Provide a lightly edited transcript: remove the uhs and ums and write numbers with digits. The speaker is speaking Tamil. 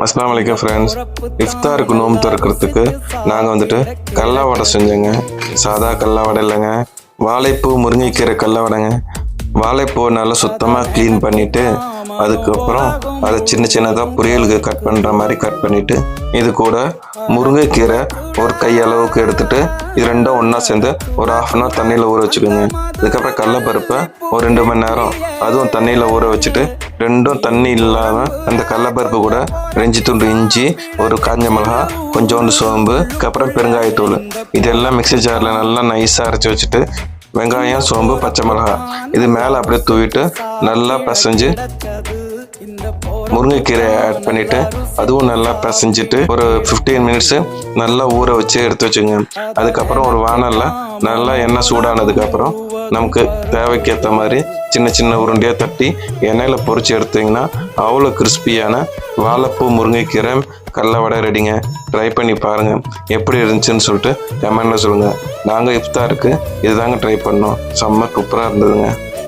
அஸ்ஸலாமு அலைக்கும் ஃப்ரெண்ட்ஸ். இஃப்தாருக்கு நோம்பு திறக்கிறதுக்கு நாங்கள் வந்துட்டு கடல வடை செஞ்சோங்க. சாதா கடல வடை இல்லைங்க, வாழைப்பூ முருங்கைக்கீரை கடல வடைங்க. வாழைப்பூ நல்லா சுத்தமாக க்ளீன் பண்ணிவிட்டு அதுக்கப்புறம் அதை சின்ன சின்னதாக பொரியலுக்கு கட் பண்ணுற மாதிரி கட் பண்ணிவிட்டு இது கூட முருங்கைக்கீரை ஒரு கையளவுக்கு எடுத்துகிட்டு இது ரெண்டும் ஒன்றா சேர்ந்து ஒரு 1/2 hour தண்ணியில் ஊற வச்சுக்கோங்க. அதுக்கப்புறம் கடலப்பருப்பை ஒரு 2 மணி நேரம் அதுவும் தண்ணியில் ஊற வச்சுட்டு ரெண்டும் தண்ணி இல்லாமல் அந்த கடலப்பருப்பு கூட 2 துண்டு இஞ்சி, ஒரு காஞ்ச மிளகா, கொஞ்சோண்டு சோம்பு, அதுக்கப்புறம் பெருங்காயத்தூள் இதெல்லாம் மிக்ஸி ஜாரில் நல்லா நைஸாக அரைச்சி வச்சுட்டு வெங்காயம், சோம்பு, பச்சை மிளகா இது மேலே அப்படியே தூவிட்டு நல்லா பிசைஞ்சு முருங்கைக்கீரை ஆட் பண்ணிவிட்டு அதுவும் நல்லா பிசைஞ்சிட்டு ஒரு 15 minutes நல்லா ஊற வச்சு எடுத்து வச்சுங்க. அதுக்கப்புறம் ஒரு வானல்ல நல்லா எண்ணெய் சூடானதுக்கப்புறம் நமக்கு தேவைக்கேற்ற மாதிரி சின்ன சின்ன உருண்டையாக தட்டி எண்ணெயில் பொரிச்சு எடுத்தீங்கன்னா அவ்வளோ கிறிஸ்பியான வாழைப்பூ முருங்கைக்கீரை கடல வடை ரெடிங்க. ட்ரை பண்ணி பாருங்கள், எப்படி இருந்துச்சுன்னு சொல்லிட்டு கமெண்ட்டில் சொல்லுங்கள். நாங்கள் இஃப்தாருக்கு இதுதாங்க ட்ரை பண்ணோம், செம்ம சூப்பராக இருந்ததுங்க.